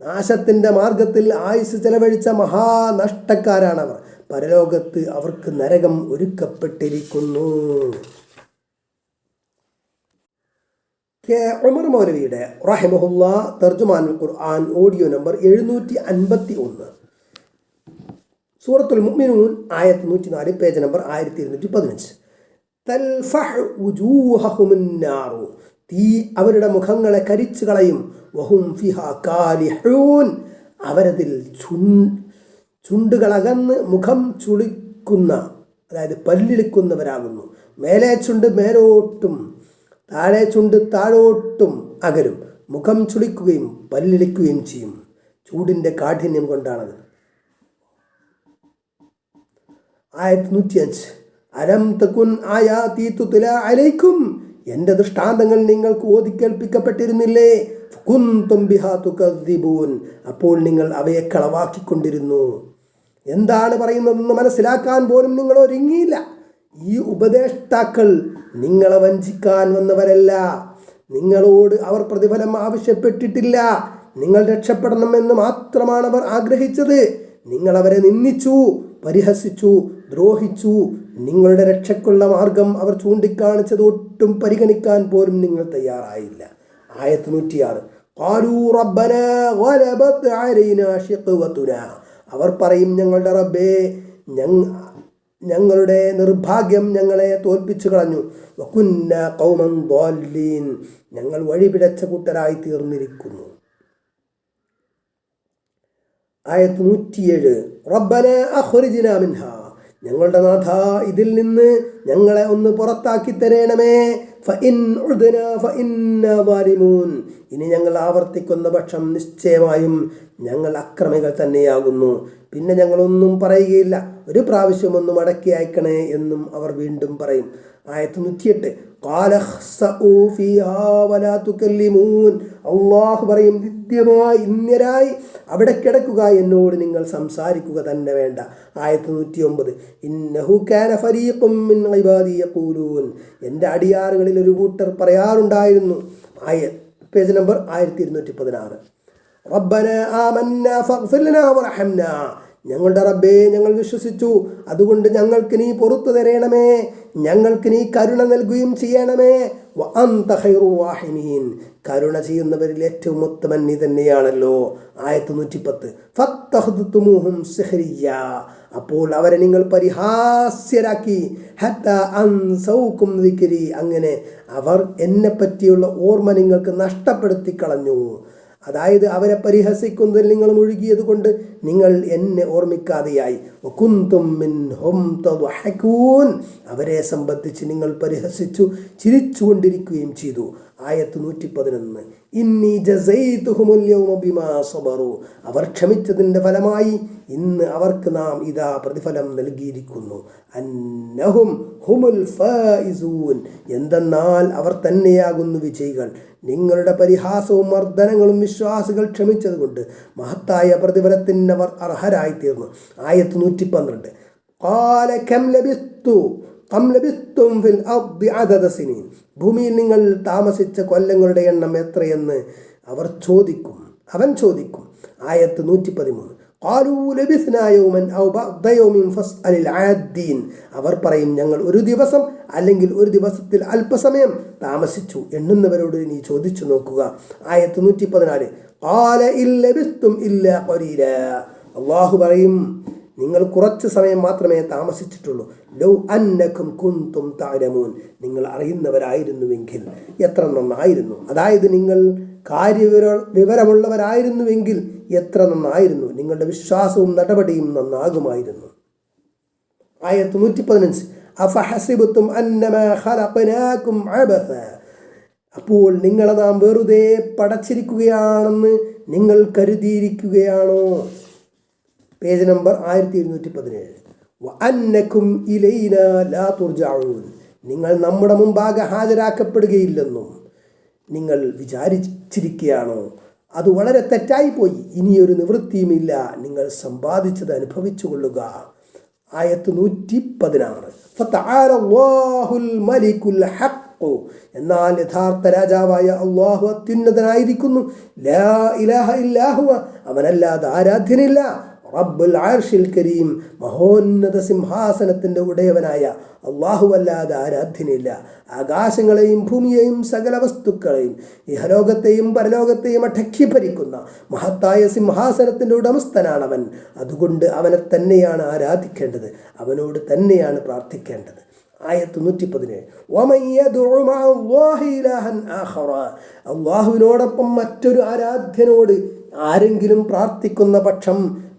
നാശത്തിൻ്റെ മാർഗത്തിൽ ആയുസ് ചെലവഴിച്ച മഹാനഷ്ടക്കാരാണവർ. പരലോകത്ത് അവർക്ക് നരകം ഒരുക്കപ്പെട്ടിരിക്കുന്നു. ഉമർ മൗലവിയുടെ റഹിമഹുല്ലാ തർജുമാനുൽ ഖുർആൻ ഓഡിയോ നമ്പർ 751. സൂറത്തുൽ മുഅ്മിനൂൻ ആയത്ത് 104, പേജ് നമ്പർ 1215. തൽഫഹ് വുജൂഹഹുമുൻ നാറു, തീ അവരുടെ മുഖങ്ങളെ കരിച്ചു കളയും. വഹും ഫിഹാ കാലിഹൂൻ, അവരതിൽ ചുണ്ടുകളകന്ന് മുഖം ചുളിക്കുന്ന, അതായത് പല്ലിളിക്കുന്നവരാകുന്നു. മേലെ ചുണ്ട് മേലോട്ടും താഴെ ചുണ്ട് താഴോട്ടും അകലും. മുഖം ചുളിക്കുകയും പല്ലിളിക്കുകയും ചെയ്യും. ചൂടിൻ്റെ കാഠിന്യം കൊണ്ടാണത്. ആയത്ത് 105. അലം തകുൻ ആയാതി തുത്ല അലൈക്കും, എൻ്റെ ദൃഷ്ടാന്തങ്ങൾ നിങ്ങൾക്ക് ഓതിക്കേൽപ്പിക്കപ്പെട്ടിരുന്നില്ലേ? കുന്തും ബിഹാ തുകദ്ദിബൂൻ, അപ്പോൾ നിങ്ങൾ അവയെ കളവാക്കിക്കൊണ്ടിരുന്നു. എന്താണ് പറയുന്നതെന്ന് മനസ്സിലാക്കാൻ പോലും നിങ്ങൾ ഒരുങ്ങിയില്ല. ഈ ഉപദേഷ്ടാക്കൾ നിങ്ങളെ വഞ്ചിക്കാൻ വന്നവരല്ല. നിങ്ങളോട് അവർ പ്രതിഫലം ആവശ്യപ്പെട്ടിട്ടില്ല. നിങ്ങൾ രക്ഷപ്പെടണമെന്ന് മാത്രമാണ് അവർ ആഗ്രഹിച്ചത്. നിങ്ങളവരെ നിന്ദിച്ചു, പരിഹസിച്ചു, ദ്രോഹിച്ചു. നിങ്ങളുടെ രക്ഷയ്ക്കുള്ള മാർഗം അവർ ചൂണ്ടിക്കാണിച്ചത് ഒട്ടും പരിഗണിക്കാൻ പോലും നിങ്ങൾ തയ്യാറായില്ല. ആയത്ത് 106. ഖാലൂ റബ്ബനാ ഗലബത് അലൈനാ ശിഖ്വതുനാ, അവർ പറയും, ഞങ്ങളുടെ റബ്ബേ, ഞങ്ങളുടെ നിർഭാഗ്യം ഞങ്ങളെ തോൽപ്പിച്ചു കളഞ്ഞു. വകുന്നാ ഖൗമൻ ദ്വാല്ലീൻ, ഞങ്ങൾ വഴിപിഴച്ച കൂട്ടരായി തീർന്നിരിക്കുന്നു. ആയത്ത് 107. റബ്ബനാ അഖ്രിജ്നാ മിൻഹാ, ഞങ്ങളുടെ നാഥ, ഇതിൽ നിന്ന് ഞങ്ങളെ ഒന്ന് പുറത്താക്കി തരണമേ. ഫഇൻ ഉദ്നാ ഫഇന്നാ ളാലിമൂൻ, ഇനി ഞങ്ങൾ ആവർത്തിക്കുന്ന പക്ഷം നിശ്ചയമായും ഞങ്ങൾ അക്രമികൾ തന്നെയാകുന്നു. പിന്നെ ഞങ്ങളൊന്നും പറയുകയില്ല, ഒരു പ്രാവശ്യം ഒന്ന് മടക്കി അയക്കണേ എന്നും അവർ വീണ്ടും പറയും. ആയത്ത് 108 അള്ളാഹു പറയും, നിത്യമായി ഇന്ദ്യരായി അവിടെ കിടക്കുക, എന്നോട് നിങ്ങൾ സംസാരിക്കുക തന്നെ വേണ്ട. ആയത്ത് 109 ഇന്നഹു കാന ഫരീഖും മിൻ ഇബാദി യഖൂലൂൻ, എൻ്റെ അടിയാറുകളിൽ ഒരു കൂട്ടർ പറയാറുണ്ടായിരുന്നു. Page number 1216. റബ്ബന ആമന്ന ഫഗ്ഫിർ ലനാ വർഹംനാ, ഞങ്ങളുടെ റബ്ബേ ഞങ്ങൾ വിശ്വസിച്ചു, അതുകൊണ്ട് ഞങ്ങൾക്ക് നീ പുറത്തു തരണമേ, ഞങ്ങൾക്ക് നീ കരുണ നൽകുകയും ചെയ്യണമേ. വഅന്ത ഖൈറുർ റഹീമീൻ, കരുണ ചെയ്യുന്നവരിൽ ഏറ്റവും ഉത്തമൻ നീ തന്നെയാണല്ലോ. ആയത്ത് 110 ഫത്തഖ്തുമുഹും സിഹ്രിയ, അപ്പോൾ അവരെ നിങ്ങൾ പരിഹാസ്യരാക്കി. ഹത്താ അൻസൗകും ദിക്രി, അങ്ങനെ അവർ എന്നെ പറ്റിയുള്ള ഓർമ്മ നിങ്ങൾക്ക് നഷ്ടപ്പെടുത്തി കളഞ്ഞു. അതായത് അവരെ പരിഹസിക്കുന്നതിൽ നിങ്ങൾ മുഴുകിയത് കൊണ്ട് നിങ്ങൾ എന്നെ ഓർമ്മിക്കാതെയായി. വകുന്തും മിൻഹും തദ്ഹകൂൻ, അവരെ സംബന്ധിച്ച് നിങ്ങൾ പരിഹസിച്ചു ചിരിച്ചുകൊണ്ടിരിക്കുകയും ചെയ്തു. ആയത്ത് 111 ഇന്നി ജസൈതുഹുമുൽ യൗമ ബിമാ സബറു, അവർ ക്ഷമിച്ചതിൻ്റെ ഫലമായി ഇന്ന് അവർക്ക് നാം ഇതാ പ്രതിഫലം നൽകിയിരിക്കുന്നു. അന്നഹും ഹുമുൽ ഫായിസൂൻ, എന്തെന്നാൽ അവർ തന്നെയാകുന്നു വിജയികൾ. നിങ്ങളുടെ പരിഹാസവും മർദ്ദനങ്ങളും വിശ്വാസികൾ ക്ഷമിച്ചതുകൊണ്ട് മഹത്തായ പ്രതിഫലത്തിന് അവർ അർഹരായിത്തീർന്നു. ആയത്ത് 112 ഖാല കം ലബിസ്തും ഫിൽ അർദി അദദ സിനീൻ, ഭൂമിയിൽ നിങ്ങൾ താമസിച്ച കൊല്ലങ്ങളുടെ എണ്ണം എത്രയെന്ന് അവൻ ചോദിക്കും. ആയത്ത് 113 ഖാലൂ ലബിസ്നാ യൗമൻ ഔ ബഅദ യൗമിൻ ഫസ്അലിൽ ആദ്ദീൻ, അവർ പറയും ഞങ്ങൾ ഒരു ദിവസം അല്ലെങ്കിൽ ഒരു ദിവസത്തിൽ അല്പസമയം താമസിച്ചു, എണ്ണുന്നവരോട് നീ ചോദിച്ചു നോക്കുക. ആയത്ത് 114 ഖാല ഇൻ ലബിസ്തും ഇല്ലാ ഖലീലാ, അല്ലാഹു പറയും നിങ്ങൾ കുറച്ച് സമയം മാത്രമേ താമസിച്ചിട്ടുള്ളൂ. ലൗ അന്നക്കും കുന്തും തഅലമൂൻ, നിങ്ങൾ അറിയുന്നവരായിരുന്നുവെങ്കിൽ എത്ര നന്നായിരുന്നു. അതായത് നിങ്ങൾ വിവരമുള്ളവരായിരുന്നുവെങ്കിൽ എത്ര നന്നായിരുന്നു, നിങ്ങളുടെ വിശ്വാസവും നടപടിയും നന്നാകുമായിരുന്നു. ആയത്ത് 115 അഫഹസിബതും അന്നമാ ഖലഖനാകും അബസ, അപ്പോൾ നിങ്ങളെ നാം വെറുതെ പടച്ചിരിക്കുകയാണെന്ന് നിങ്ങൾ കരുതിയിരിക്കുകയാണോ. പേജ് നമ്പർ 1217 വഅന്നകും ഇലൈനാ ലാ തുർജഊൻ, നിങ്ങൾ നമ്മുടെ മുമ്പാകെ ഹാജരാക്കപ്പെടുകയില്ലെന്നും നിങ്ങൾ വിചാരിച്ചിരിക്കുകയാണോ. അത് വളരെ തെറ്റായിപ്പോയി, ഇനിയൊരു നിവൃത്തിയുമില്ല, നിങ്ങൾ സമ്പാദിച്ചത് അനുഭവിച്ചു കൊള്ളുക. ആയത്ത് 116 ഫതആലല്ലാഹുൽ മലികുൽ ഹഖ്, എന്നാൽ യഥാർത്ഥ രാജാവായ അല്ലാഹു അത്യുന്നതനായിരിക്കുന്നു. ലാ ഇലാഹ ഇല്ലാ ഹുവ, അവനല്ലാതെ ആരാധ്യനില്ല. റബ്ബുൽ അർശിൽ കരീം, മഹോന്നത സിംഹാസനത്തിൻ്റെ ഉടയവനായ അല്ലാഹുവല്ലാതെ ആരാധ്യനില്ല. ആകാശങ്ങളെയും ഭൂമിയെയും സകല വസ്തുക്കളെയും ഇഹലോകത്തെയും പരലോകത്തെയും അടക്കി ഭരിക്കുന്ന മഹത്തായ സിംഹാസനത്തിൻ്റെ ഉടമസ്ഥനാണവൻ. അതുകൊണ്ട് അവനെ തന്നെയാണ് ആരാധിക്കേണ്ടത്, അവനോട് തന്നെയാണ് പ്രാർത്ഥിക്കേണ്ടത്. ആയത്ത് 117 അല്ലാഹുവിനോടൊപ്പം മറ്റൊരു ആരാധ്യനോട് ആരെങ്കിലും പ്രാർത്ഥിക്കുന്ന പക്ഷം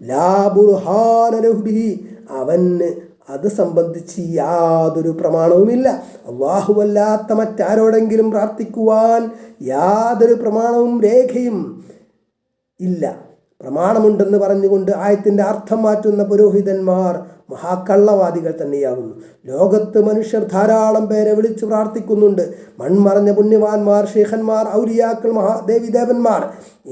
ലാ ബുർഹാന ലഹു ബിഹി, അവന് അത് സംബന്ധിച്ച് യാതൊരു പ്രമാണവുമില്ല. അല്ലാഹുവല്ലാത്ത മറ്റാരോടെങ്കിലും പ്രാർത്ഥിക്കുവാൻ യാതൊരു പ്രമാണവും രേഖയും ഇല്ല. പ്രമാണമുണ്ടെന്ന് പറഞ്ഞുകൊണ്ട് ആയത്തിൻ്റെ അർത്ഥം മാറ്റുന്ന പുരോഹിതന്മാർ മഹാകള്ളവാദികൾ തന്നെയാകുന്നു. ലോകത്ത് മനുഷ്യർ ധാരാളം പേരെ വിളിച്ചു പ്രാർത്ഥിക്കുന്നുണ്ട്. മൺമറഞ്ഞ പുണ്യവാന്മാർ, ശേഖന്മാർ, ഔലിയാക്കൾ, മഹാദേവിദേവന്മാർ,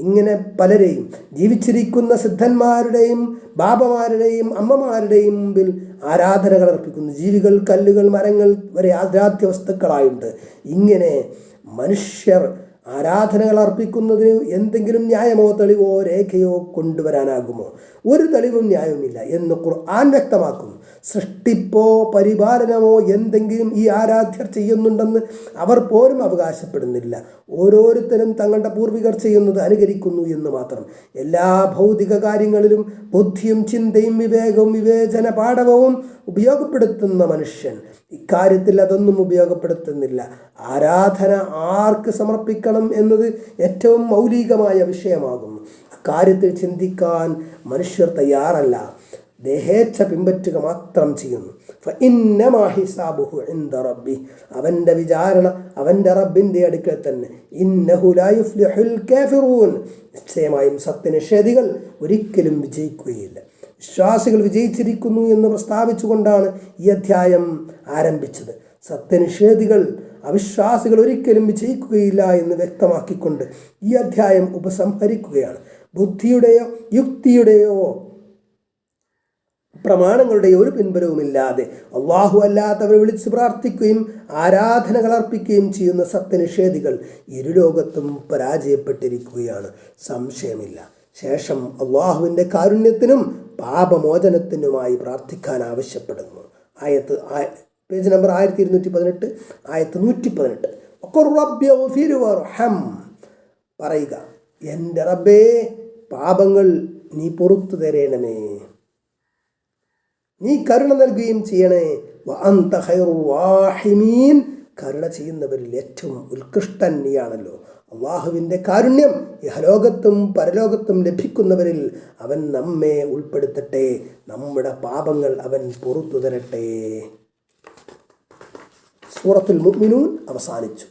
ഇങ്ങനെ പലരെയും ജീവിച്ചിരിക്കുന്ന സിദ്ധന്മാരുടെയും ബാബമാരുടെയും അമ്മമാരുടെയും മുമ്പിൽ ആരാധനകൾ അർപ്പിക്കുന്നു. ജീവികൾ, കല്ലുകൾ, മരങ്ങൾ വരെ ആരാധ്യ വസ്തുക്കളായുണ്ട്. ഇങ്ങനെ മനുഷ്യർ ആരാധനകൾ അർപ്പിക്കുന്നതിന് എന്തെങ്കിലും ന്യായമോ തെളിവോ രേഖയോ കൊണ്ടുവരാനാകുമോ? ഒരു തെളിവും ന്യായവുമില്ല എന്ന് ഖുർആൻ വ്യക്തമാക്കുന്നു. സൃഷ്ടിപ്പോ പരിപാലനമോ എന്തെങ്കിലും ഈ ആരാധ്യർ ചെയ്യുന്നുണ്ടെന്ന് അവർ പോലും അവകാശപ്പെടുന്നില്ല. ഓരോരുത്തരും തങ്ങളുടെ പൂർവികർ ചെയ്യുന്നത് അനുകരിക്കുന്നു എന്ന് മാത്രം. എല്ലാ ഭൗതിക കാര്യങ്ങളിലും ബുദ്ധിയും ചിന്തയും വിവേകവും വിവേചന പാഠവും ഉപയോഗപ്പെടുത്തുന്ന മനുഷ്യൻ ഇക്കാര്യത്തിൽ അതൊന്നും ഉപയോഗപ്പെടുത്തുന്നില്ല. ആരാധന ആർക്ക് സമർപ്പിക്കണം എന്നത് ഏറ്റവും മൗലികമായ വിഷയമാകുന്നു. അക്കാര്യത്തിൽ ചിന്തിക്കാൻ മനുഷ്യർ തയ്യാറല്ല. ദേഹേച്ഛ പിൻപറ്റുക മാത്രം ചെയ്യുന്നു. ഫഇന്നമാ ഹിസാബുഹു ഇൻദ റബ്ബി, അവൻ്റെ വിചാരണ അവൻ്റെ റബ്ബിൻ്റെ അടുക്കൽ തന്നെ. ഇന്നഹു ലാ യുഫ്ലിഹുൽ കാഫിറൂൻ, നിശ്ചയമായും സത്യനിഷേധികൾ ഒരിക്കലും വിജയിക്കുകയില്ല. വിശ്വാസികൾ വിജയിച്ചിരിക്കുന്നു എന്ന് പ്രസ്താവിച്ചുകൊണ്ടാണ് ഈ അധ്യായം ആരംഭിച്ചത്. സത്യനിഷേധികൾ അവിശ്വാസികൾ ഒരിക്കലും വിജയിക്കുകയില്ല എന്ന് വ്യക്തമാക്കിക്കൊണ്ട് ഈ അധ്യായം ഉപസംഹരിക്കുകയാണ്. ബുദ്ധിയുടെയോ യുക്തിയുടെയോ പ്രമാണങ്ങളുടെയോ ഒരു പിൻബലവുമില്ലാതെ അള്ളാഹു അല്ലാത്തവരെ വിളിച്ച് പ്രാർത്ഥിക്കുകയും ആരാധനകൾ അർപ്പിക്കുകയും ചെയ്യുന്ന സത്യനിഷേധികൾ ഇരുലോകത്തും പരാജയപ്പെട്ടിരിക്കുകയാണ്, സംശയമില്ല. ശേഷം അള്ളാഹുവിൻ്റെ കാരുണ്യത്തിനും പാപമോചനത്തിനുമായി പ്രാർത്ഥിക്കാൻ ആവശ്യപ്പെടുന്നു. പേജ് നമ്പർ 1218, ആയത്ത് 118. പറയുക, എൻ്റെ റബ്ബേ, പാപങ്ങൾ നീ പുറത്തു തരേണമേ, നീ കരുണ നൽകുകയും ചെയ്യണേ. വഅന്ത ഖൈറുർ റാഹിമീൻ, കരുണ ചെയ്യുന്നവരിൽ ഏറ്റവും ഉത്കൃഷ്ടൻ നീയാണല്ലോ. അള്ളാഹുവിൻ്റെ കാരുണ്യം ഇഹലോകത്തും പരലോകത്തും ലഭിക്കുന്നവരിൽ അവൻ നമ്മെ ഉൾപ്പെടുത്തട്ടെ, നമ്മുടെ പാപങ്ങൾ അവൻ പുറത്തു തരട്ടെ. സൂറത്തുൽ മുഅ്മിനൂൻ അവസാനിച്ചു.